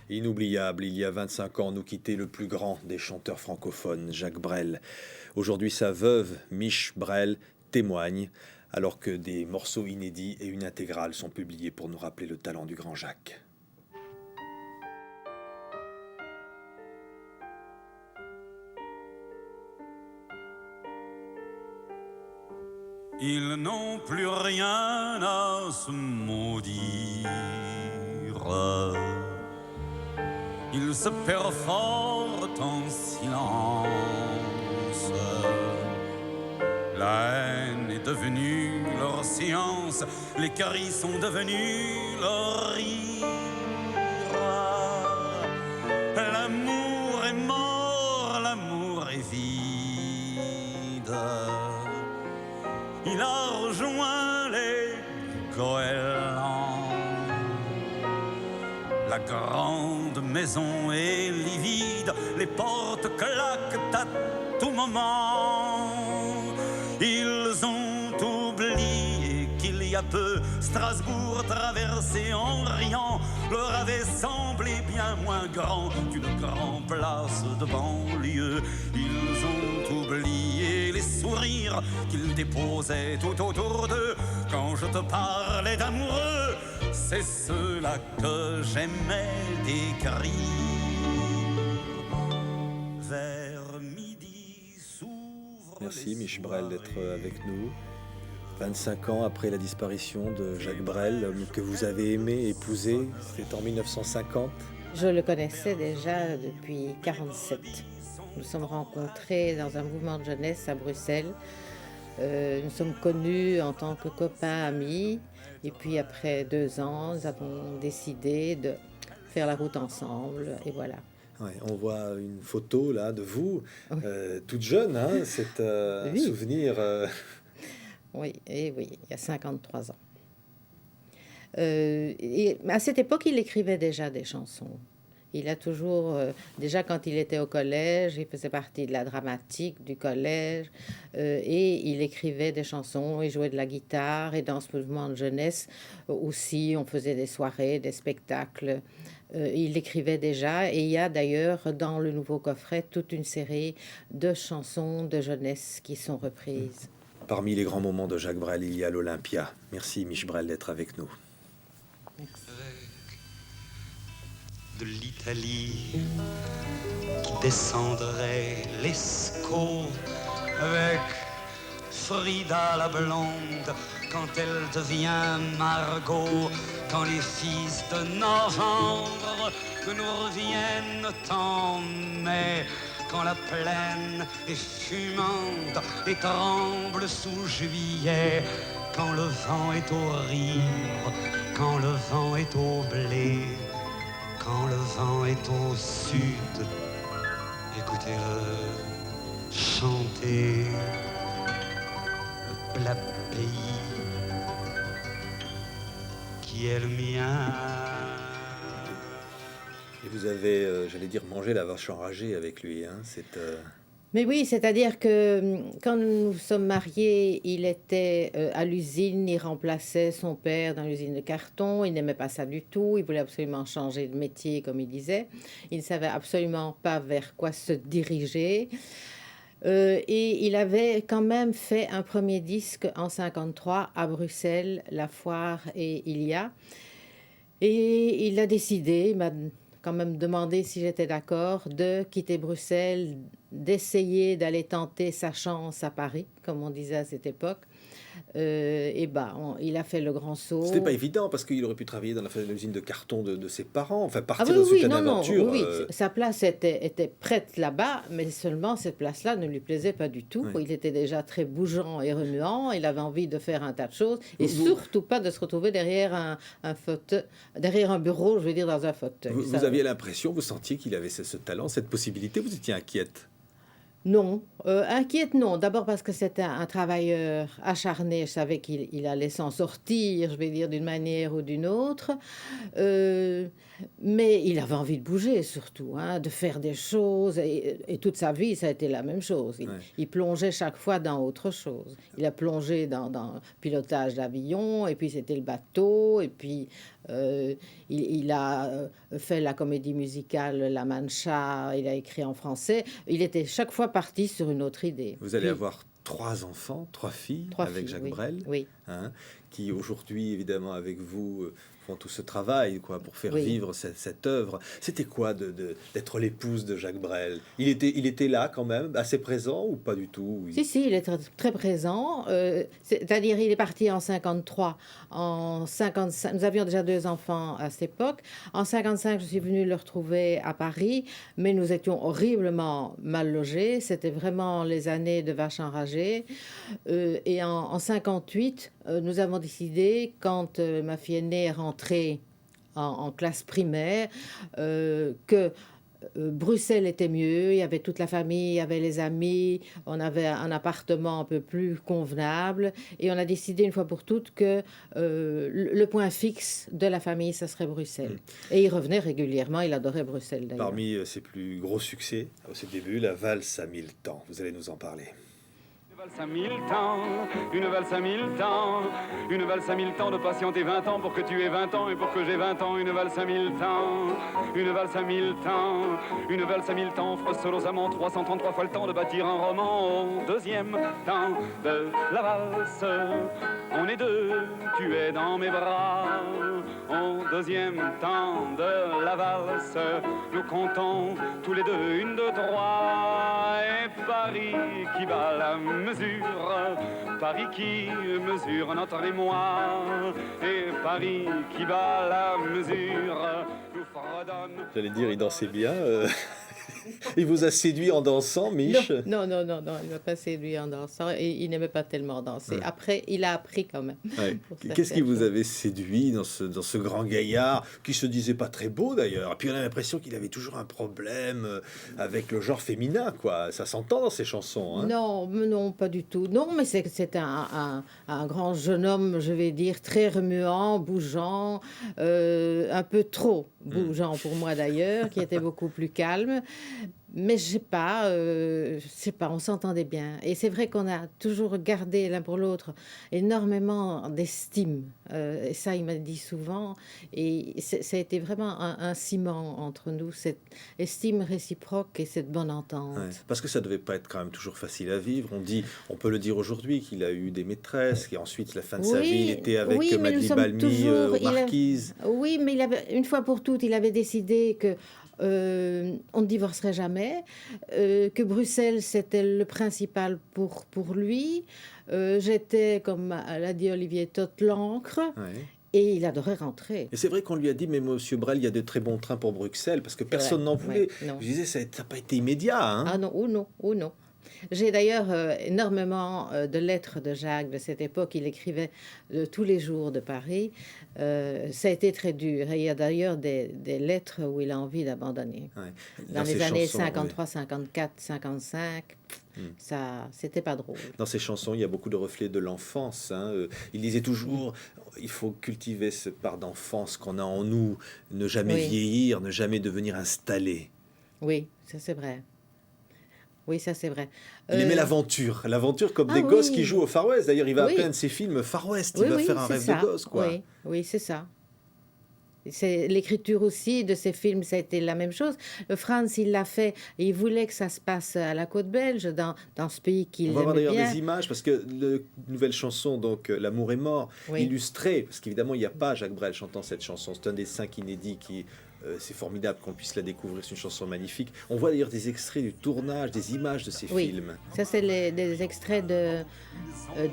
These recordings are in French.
Inoubliable, il y a 25 ans, nous quittait le plus grand des chanteurs francophones, Jacques Brel. Aujourd'hui, sa veuve, Mich Brel, témoigne, alors que des morceaux inédits et une intégrale sont publiés pour nous rappeler le talent du grand Jacques. Ils n'ont plus rien à se maudire. Ils se perforent en silence. La haine est devenue leur science, les cris sont devenus leur rire. L'amour est mort, l'amour est vide. Il a rejoint les goélands. La grande maison est livide, les portes claquent à tout moment. Ils ont oublié qu'il y a peu Strasbourg traversé en riant leur avait semblé bien moins grand qu'une grande place de banlieue. Ils ont oublié les sourires qu'ils déposaient tout autour d'eux quand je te parlais d'amoureux. C'est ceux-là que j'aimais décrire. Vers midi s'ouvre. Merci Mich Brel d'être avec nous. 25 ans après la disparition de Jacques Brel, l'homme que vous avez aimé, épousé, c'était en 1950. Je le connaissais déjà depuis 1947. Nous sommes rencontrés dans un mouvement de jeunesse à Bruxelles. Nous sommes connus en tant que copains, amis. Et puis après 2 ans, nous avons décidé de faire la route ensemble. Et voilà. Ouais, on voit une photo là de vous, toute jeune, hein, c'est Oui. souvenir. Oui, et oui, il y a 53 ans. Et à cette époque, il écrivait déjà des chansons. Il a toujours, déjà quand il était au collège, il faisait partie de la dramatique du collège, et il écrivait des chansons, il jouait de la guitare, et dans ce mouvement de jeunesse aussi, on faisait des soirées, des spectacles. Il écrivait déjà, et il y a d'ailleurs dans le nouveau coffret toute une série de chansons de jeunesse qui sont reprises. Parmi les grands moments de Jacques Brel, il y a l'Olympia. Merci Mich Brel d'être avec nous. De l'Italie qui descendrait l'Escaut avec Frida la blonde quand elle devient Margot, quand les fils de novembre nous reviennent en mai, quand la plaine est fumante et tremble sous juillet, quand le vent est au rire, quand le vent est au blé, quand le vent est au sud, écoutez-le chanter le plat pays qui est le mien. Et vous avez, j'allais dire, mangé la vache enragée avec lui. Hein, Mais oui, c'est-à-dire que quand nous sommes mariés, il était à l'usine, il remplaçait son père dans l'usine de carton, il n'aimait pas ça du tout, il voulait absolument changer de métier, comme il disait. Il ne savait absolument pas vers quoi se diriger. Et il avait quand même fait un premier disque en 1953 à Bruxelles, La Foire et Ilia. Et il a décidé, il m'a quand même demandé si j'étais d'accord, de quitter Bruxelles, d'essayer d'aller tenter sa chance à Paris, comme on disait à cette époque. Il a fait le grand saut. C'était pas évident parce qu'il aurait pu travailler dans l'usine de carton de ses parents, enfin Ah partir oui, dans oui, une non, aventure. non, oui, sa place était prête là-bas, mais seulement cette place-là ne lui plaisait pas du tout. Oui. Il était déjà très bougeant et remuant, il avait envie de faire un tas de choses, et Vous- surtout pas de se retrouver derrière un fauteuil, derrière un bureau, je veux dire, dans un fauteuil. Vous Ça- aviez l'impression, vous sentiez qu'il avait ce talent, cette possibilité, vous étiez inquiète. Non, inquiète non. D'abord parce que c'était un travailleur acharné. Je savais qu'il allait s'en sortir, je vais dire, d'une manière ou d'une autre. Heu, mais il avait envie de bouger surtout, hein, de faire des choses et toute sa vie, ça a été la même chose. Ouais. Il plongeait chaque fois dans autre chose. Il a plongé dans le pilotage d'avion et puis c'était le bateau et puis, il a, fait la comédie musicale La Mancha, il a écrit en français. Il était chaque fois parti sur une autre idée. Vous allez Puis avoir 3 enfants, 3 filles 3 avec filles, Jacques oui, Brel, oui, hein, qui aujourd'hui, évidemment, avec vous, font tout ce travail quoi, pour faire oui. vivre cette œuvre. C'était quoi d'être l'épouse de Jacques Brel? Il était là quand même, assez présent ou pas du tout? Si, il est très, très présent. C'est-à-dire, il est parti en 53. En 55, nous avions déjà 2 enfants à cette époque. En 55, je suis venue le retrouver à Paris, mais nous étions horriblement mal logés. C'était vraiment les années de vache enragée. Et en 58, nous avons décidé, quand ma fille aînée est rentrée en classe primaire, que Bruxelles était mieux, il y avait toute la famille, il y avait les amis, on avait un appartement un peu plus convenable et on a décidé une fois pour toutes que le point fixe de la famille, ça serait Bruxelles. Et il revenait régulièrement, il adorait Bruxelles d'ailleurs. Parmi ses plus gros succès, au ses débuts, la valse à 1000 temps. Vous allez nous en parler. Une valse à 1000 temps, une valse à 1000 temps, une valse à 1000 temps de patienter 20 ans pour que tu aies 20 ans et pour que j'ai 20 ans, une valse à 1000 temps, une valse à 1000 temps, une valse à 1000 temps, offre aux amants 333 fois le temps de bâtir un roman au deuxième temps de la valse. On est deux, tu es dans mes bras, au deuxième temps de la valse, nous comptons tous les deux, 1, 2, 3, et Paris qui bat la mesure, Paris qui mesure notre mémoire, et Paris qui bat la mesure, nous fredonne. J'allais dire, il dansait bien. Il vous a séduit en dansant, Mich? Non, il ne m'a pas séduit en dansant et il n'aimait pas tellement danser. Ouais. Après, il a appris quand même. Ouais. pour Qu'est-ce qui certaines vous choses. avait séduit dans ce grand gaillard, qui se disait pas très beau d'ailleurs? Et puis on a l'impression qu'il avait toujours un problème avec le genre féminin, quoi. Ça s'entend dans ses chansons, hein? Non, pas du tout. Non, mais c'est un grand jeune homme, je vais dire, très remuant, bougeant, un peu trop bougeant pour moi d'ailleurs, qui était beaucoup plus calme. Mais je sais pas, on s'entendait bien. Et c'est vrai qu'on a toujours gardé l'un pour l'autre énormément d'estime. Et ça, il m'a dit souvent. Et ça a été vraiment un ciment entre nous, cette estime réciproque et cette bonne entente. Ouais. Parce que ça devait pas être quand même toujours facile à vivre. On peut le dire aujourd'hui qu'il a eu des maîtresses, et ensuite la fin de sa Oui, vie, il était avec oui, mais nous Madeleine sommes Balmy toujours- aux il a- Marquises. Oui, mais une fois pour toutes, il avait décidé que on ne divorcerait jamais, que Bruxelles, c'était le principal pour lui. J'étais, comme l'a dit Olivier Toth, l'encre, Ouais. et il adorait rentrer. Et c'est vrai qu'on lui a dit, mais monsieur Brel, il y a de très bons trains pour Bruxelles, parce que personne vrai, n'en voulait. ouais, non. Je disais, ça n'a pas été immédiat, hein? Ah non, ou non, ou non. J'ai d'ailleurs énormément de lettres de Jacques de cette époque. Il écrivait tous les jours de Paris. Ça a été très dur. Et il y a d'ailleurs des lettres où il a envie d'abandonner. Ouais. Dans les ses années chansons, 53, 54, 55, ça, c'était pas drôle. Dans ses chansons, il y a beaucoup de reflets de l'enfance, hein. Il disait toujours, il faut cultiver cette part d'enfance qu'on a en nous, ne jamais Oui. vieillir, ne jamais devenir installé. Oui, ça c'est vrai. Oui, ça c'est vrai. Il aimait Euh, l'aventure comme ah des gosses oui. qui jouent au Far West. D'ailleurs, il va Oui. à plein de ses films Far West, il oui, va oui, faire un c'est rêve ça. de gosse, quoi. Oui, oui, c'est ça. C'est l'écriture aussi de ces films, ça a été la même chose. Franz, il l'a fait, et il voulait que ça se passe à la côte belge, dans ce pays qu'il On va avoir aimait d'ailleurs bien. des images, parce que la nouvelle chanson, donc L'amour est mort, Oui. illustrée, parce qu'évidemment, il n'y a pas Jacques Brel chantant cette chanson. C'est un des 5 inédits qui... c'est formidable qu'on puisse la découvrir, c'est une chanson magnifique. On voit d'ailleurs des extraits du tournage, des images de ces Oui. films. Ça, c'est des extraits de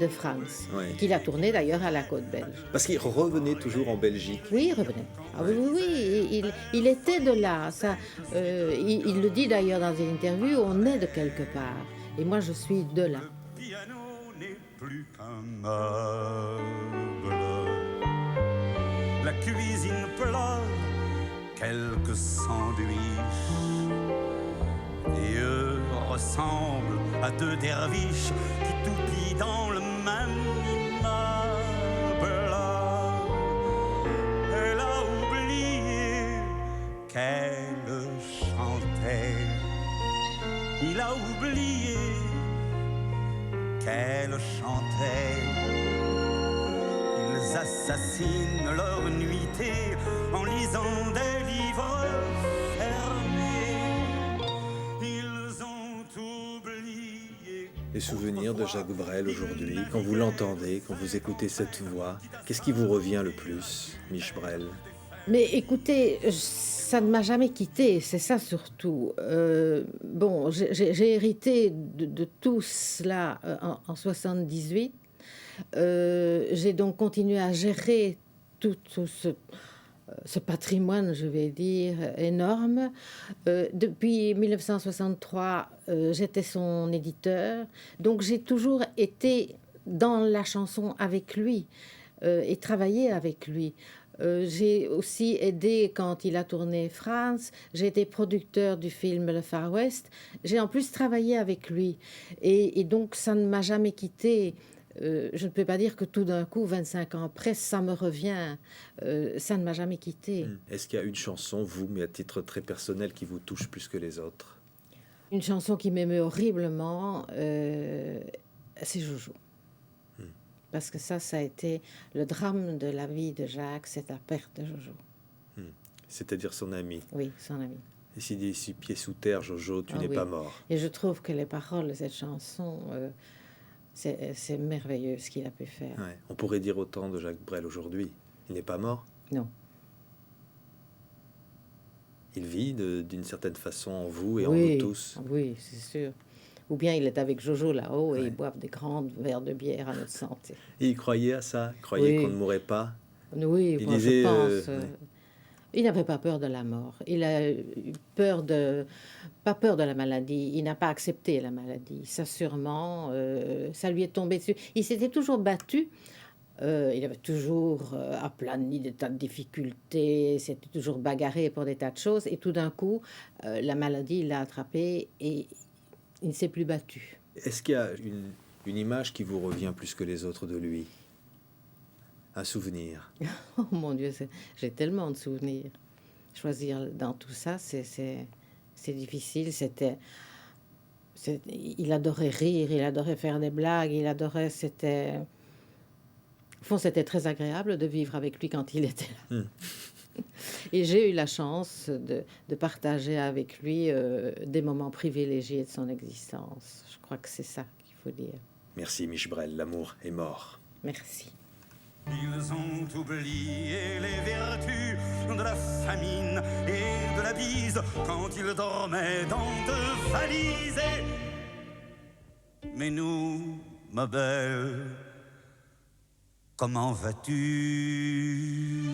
Franz, Ouais. qu'il a tourné d'ailleurs à la côte belge. Parce qu'il revenait toujours en Belgique. Oui, il revenait. Ah oui, il était de là. Ça, il le dit d'ailleurs dans une interview, on est de quelque part. Et moi, je suis de là. Le piano n'est plus qu'un meuble. La cuisine pleure quelques sandwichs. Et ressemblent à deux derviches qui toupillent dans le même immeuble. Elle a oublié qu'elle chantait. Il a oublié qu'elle chantait. Ils assassinent leur nuitée en lisant des livres fermés. Ils ont oublié. Les souvenirs de Jacques Brel aujourd'hui, quand vous l'entendez, quand vous écoutez cette voix, qu'est-ce qui vous revient le plus, Mich Brel? Mais écoutez, ça ne m'a jamais quitté, c'est ça surtout. Bon, j'ai hérité de tout cela en 78. J'ai donc continué à gérer tout ce patrimoine, je vais dire, énorme. Depuis 1963, j'étais son éditeur. Donc j'ai toujours été dans la chanson avec lui et travaillé avec lui. J'ai aussi aidé quand il a tourné France. J'ai été producteur du film Le Far West. J'ai en plus travaillé avec lui. Et donc, ça ne m'a jamais quitté. Je ne peux pas dire que tout d'un coup, 25 ans après, ça me revient. Ça ne m'a jamais quitté. Est-ce qu'il y a une chanson, vous, mais à titre très personnel, qui vous touche plus que les autres? Une chanson qui m'émeut horriblement, c'est Jojo. Parce que ça a été le drame de la vie de Jacques, c'est la perte de Jojo. C'est-à-dire son ami. Oui, son ami. Et s'il dit six pieds sous terre, Jojo, tu n'es oui. pas mort. Et je trouve que les paroles de cette chanson, c'est merveilleux ce qu'il a pu faire. Ouais. On pourrait dire autant de Jacques Brel aujourd'hui. Il n'est pas mort. Non. Il vit d'une certaine façon en vous et Oui, en nous tous. Oui, c'est sûr. Ou bien il est avec Jojo là-haut et Ouais. ils boivent des grands verres de bière à notre santé. Et il croyait à ça, il croyait Oui. qu'on ne mourrait pas. Oui, Il moi, disait, je pense. ouais. Il n'avait pas peur de la mort. Il a eu pas peur de la maladie. Il n'a pas accepté la maladie. Ça sûrement, ça lui est tombé dessus. Il s'était toujours battu. Il avait toujours aplani des tas de difficultés. S'était toujours bagarré pour des tas de choses. Et tout d'un coup, la maladie l'a attrapé et il ne s'est plus battu. Est-ce qu'il y a une image qui vous revient plus que les autres de lui? Un souvenir? Oh mon Dieu, j'ai tellement de souvenirs. Choisir dans tout ça, c'est difficile. Il adorait rire, il adorait faire des blagues, il adorait. Au fond, c'était très agréable de vivre avec lui quand il était là. Et j'ai eu la chance de partager avec lui des moments privilégiés de son existence. Je crois que c'est ça qu'il faut dire. Merci Mich Brel, l'amour est mort. Merci. Ils ont oublié les vertus de la famine et de la bise quand ils dormaient dans deux valises. Mais nous, ma belle, comment vas-tu?